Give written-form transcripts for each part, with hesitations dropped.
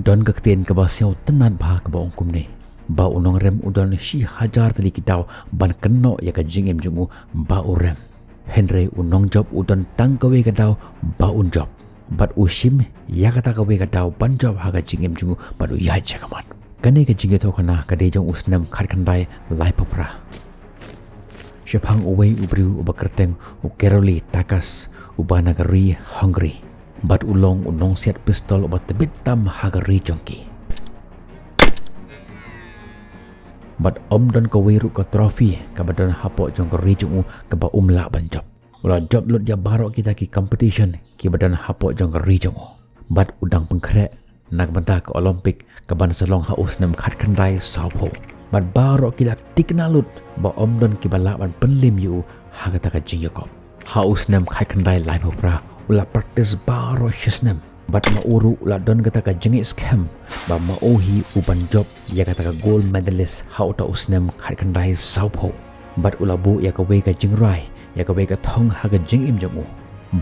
Don kektien ke basiau tenat bah ke bawang kumne. Ba unong rem udon si hajar tadi kitau ban keno ya ke jingem jungu ba urem. Henry unong job udon tang kawe kadau ba un job. Bat usim ya kata kawe kadau ban job haga jingem jungu badu ya jakamat. Kane ke jingge to kana kade jong usnam khat khandai lai papra. Shepang uwei ubriu ubakerteng ukeroli takas ubanagari hungry. Bat ulong unong siat pistol ubat tebit tam hagari jongki. Bat om don kawiru ka trofi kabadon hapok jongkari jungu kaba umla ban job. Ula job lut dia barok kita ki competition ki badan hapok jongkari jungu. Bat udang pengkrek nak bantah ke Olimpik kaban selong ha usnam khat khandai saupo. Bat barok kita tikna lut ba om don ki balak ban penlim yu hagata ka jingyokop. Ha usnam khat khandai lai popra ula praktis baro shisnem. Bat mauru ula don kata ka jengik scam ba mauhi uban job ya kata ka gold medalist ha uta usnem khat khandai saupo. Bat ula bu ya ka we ka jingrai ya ka we ka thong ha ka jingim jongu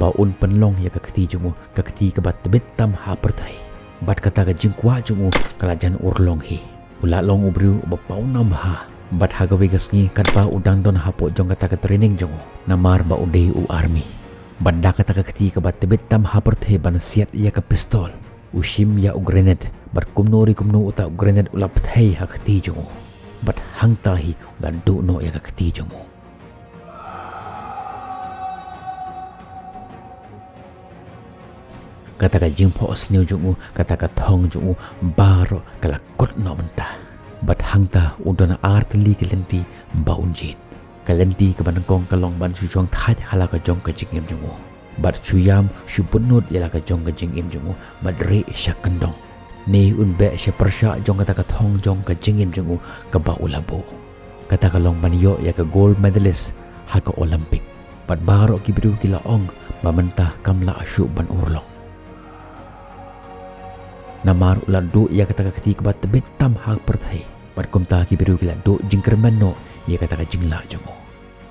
ba un penlong ya ka kati jongu ka kati ka bat tebit tam ha perthai. Bat kata ka jingkwa jongu kala jan urlong hi ula long ubru ba paunam ha. Bat ha ka we ka sngi kat ba udang don ha po jong kata ka training jongu namar ba ude u army. Banda kata kati ke bat tebit tam ha perthai ban siat ya ka pistol usim ya u grenade bat kumnori kumno uta grenade ula pthai ha kati jongu bat hangta hi ula du no ya ka kati jongu. Kata ka jingpo osniu jongu kata ka thong jongu baro kala kot no mentah bat hangta udona artli kelenti ba unjit. Kalenti ke banangkong kalong ban sujuang thaj hala ka jong ka jingem jungu. Bat chuyam subunut yala ka jong ka jingem jungu bat re syak kendong. Ni unbe sya persya jong kata ka thong jong ka jingem jungu ka ba ulabo. Kata kalong ban yo ya ka gold medalist ha ka Olympic. Bat baro ki biru ki laong ba mentah kamla asyu ban urlong. Namar uladu ya kata ka kati ka bat tebit tam ha perthai. Bat kumta ki biru ki ladu jingkermeno ya kata ka jingla jungu.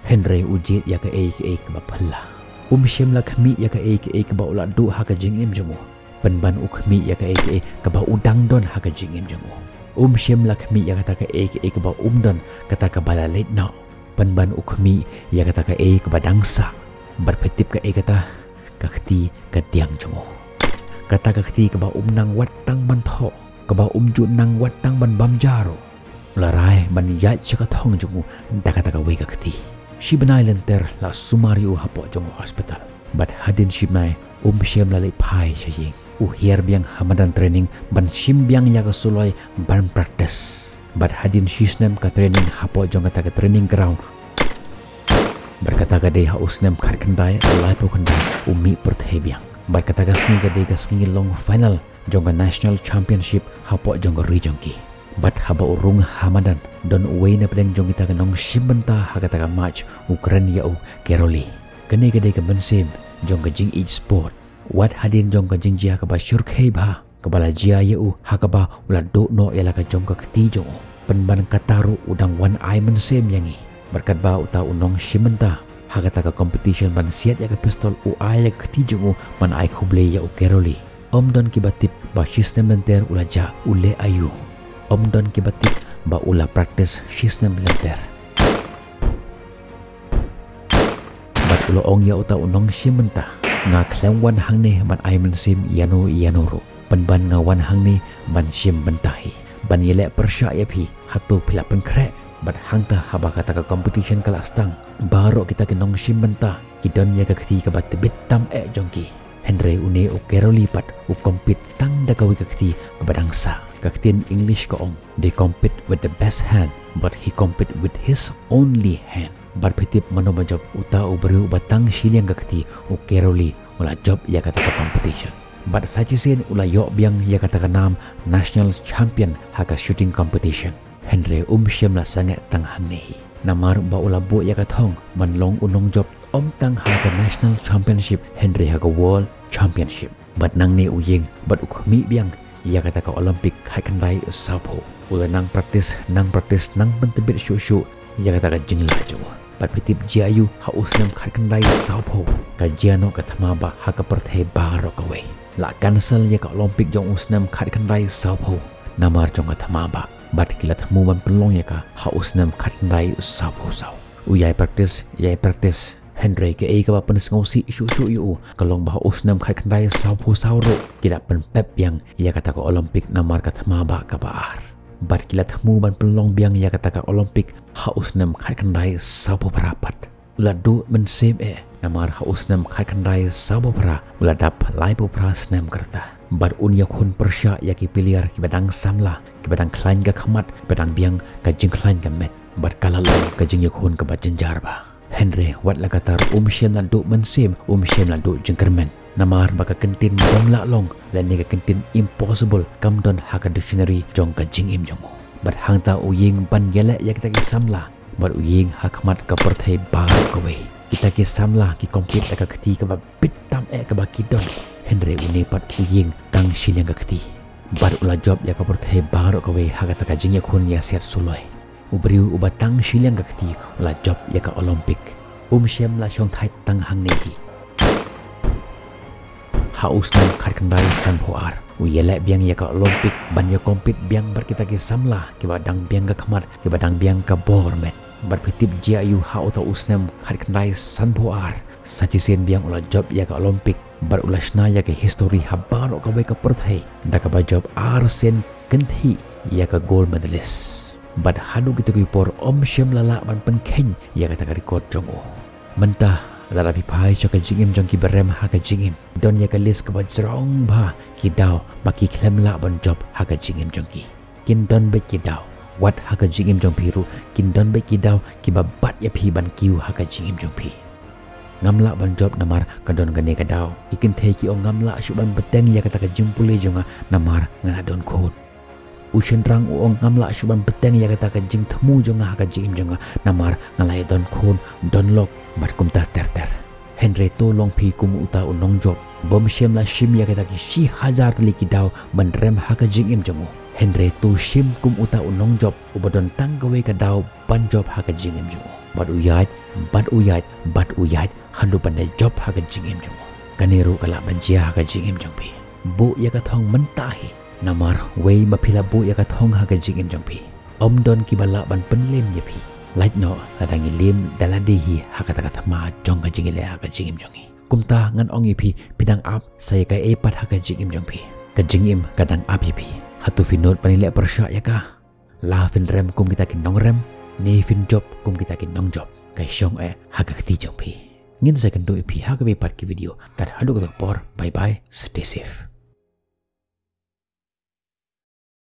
Henry ujit ya ka ke ba phalla. Shem la khmi ya ka ke ba ula du ha ka jingem jungu. Penban u khmi ya ka ka ba udang don ha ka jingem jungu. Shem la khmi ya kata ka ke ba don kata ka bala let no. Penban u khmi ya kata ka ka ba dangsa. Bat petip ka kata ka khti ka tiang jungu. Kata ka khti ka ba nang wat tang ban tho. Ka ba ju nang wat tang ban bam jaro. Larai ban ya chaka thong jungu da kata ka we ka khti. Shibnai lenter la sumariu hapo jongo hospital. Bat hadin shibnai shem la pai shaying. Hier biang hamadan training ban shim biang ya ka suloi ban practice. Bat hadin shisnem ka training hapo jongo ta ka training ground. Berkata ka de ha usnem khat khandai alai po khandai umi perthai biang. Bat kata ka sngi ka de ka sngi long final jongo national championship hapo jongo regionki. Bat haba urung hamadan don uwe na pedang jong kita kanong shimbenta hakata ka match ukran ya u keroli kane gade ka bensim jong ka jing each sport wat hadin jong ka jing jia ka ba shurkhei ba ka bala jia ya u hakaba ula do no yala ka jong ka kti jong penban kataru udang one eye mensem yangi berkat ba uta unong shimbenta hakata ka competition ban siat ya ka pistol u eye ya ka kti jong man eye khuble ya u keroli om don ki batip ba system benter ula ja ule ayu om don ki batip ba ula praktis shisnem lenter. Bat ulo ong ya uta unong shimenta nga klem wan hang ni ban aimen sim yano yanoro ban nga wan hang ni ban shim bentahi ban yele persya ya phi hatu phila pen kre bat hangta haba kata ka competition kelas tang baro kita kenong shimenta kidon ya ka khti ka bat bit tam jongki Henry une o keroli pat u compete tang da ka wi ka khti ka badangsa kaktin English ko ong. They compete with the best hand, but he compete with his only hand. Bar petip mano job uta ubru batang shiliang kakti u keroli ula job ya kata ka competition. But sajisin ula yok biang ya kata ka nam national champion haka shooting competition. Henry shem la sangat tang hanehi. Namar ba ula bu ya kathong manlong unong job om tang haka national championship Henry haka world championship. But nang ne uyeng but ukmi biang ya kata ka Olympic haikandai sapo ula nang praktis nang pentebit syu ya kata ka jingla jo bat pitip jayu ha usnam khat kandai saupo ka jiano ka thamaba ha ka perthai baro ka we la cancel ya ka Olympic jong usnam khat kandai saupo namar jong ka thamaba bat kila thamu ban pelong ya ka ha usnam khat kandai saupo sau uyai practice Henry ke ai ka ba pen ngosi isu yu kalong bah usnam khat kandai saupo sauro kila pen pep yang ya kata ka Olympic namar ka thamaba ka baar bat kila thamu ban pelong biang ya kata ka Olympic ha usnam khat kandai saupo perapat uladu mensem namar ha usnam khat kandai saupo pra uladap lai po pra snam kerta bat un yakun persya ya ki piliar ki badang samla ki badang klain ka khamat badang biang ka jing klain ka met bat kala long ka jing yakun ka bat jenjar ba Henry wat la katar shem la do mensem shem la do jengkermen namar baka kentin dom la long la ni ka kentin impossible kam don ha ka dictionary jong ka jing im jong bat hang ta uying ban yele ya kita ki samla bat uying ha khamat ka perthai ba ka we kita ki samla ki complete ka khti ka ba bitam ka ba ki don Henry uni pat uying tang shiliang ka khti bat ula job ya ka perthai ba ka we ha ka jing ya khun ya set suloi ubriu ubatang shiliang ka khti ula job ya ka Olympic shem la shong thai tang hang ne hi haus nam khat kandai san phoar uyele biang ya ka Olympic ban ya compete biang bar kita ki samla ki badang biang ka khamat ki badang biang ka bormet bar pitip jia yu ha uta usnam khat kandai san phoar sachi sen biang ula job ya ka Olympic bar ulasna ya ka history habar ka bai ka perthai da ka ba job arsen kenthi ya ka gold medalist bat hadu gitu ki por shem lala ban pen khen ya ka ta record jongo mentah lara pi pai cho ka jingim jong ki berem ha ka jingim don ya ka list ka ba jrong ba ki daw ba ki klem la ban job ha ka jingim jong ki kin don be ki daw wat ha ka jingim jong piru kin don be ki daw ki ba bat ya pi ban kiu ha ka jingim jong pi ngamla ban job namar ka don ka ne ka daw ikin the ki ong ngamla shu ban beteng ya ka ta ka jimpule jonga namar nga don khon usen rang uong ngamla shu ban beteng ya ka ta ka jing thmu jonga ha ka jingim jonga namar ngalai don khon don lok bat kumta ter Henry to long pi kum uta unong job shem la shim ya kita ki shi hazar tali ki daw ban rem ha ka jing im jongo Henry to shim kum uta unong job ubadon tang gawe ka daw ban job ha ka jing im jongo bat uyat halu ban job ha ka jing im jongo kaniru kala ban jia ha ka jing im jong pi bu ya ka thong mentahi namar wei mapila bu ya ka thong ha ka jing im jong pi don ki bala ban penlem ya pi Light no ladangi lim daladihi hakata thama jong ka jingile ha ka jingim jongi kumta ngan ongi pi pidang ap saya ka epat ha ka jingim jong pi ka jingim kadang api pi hatu finot panile persya ya ka la fin rem kum kita kin nong rem ni fin job kum kita kin nong job ka shong ha ka khti jong pi ngin saya kan do pi ha ka be pat ki video tat hadu ka por bye bye stay safe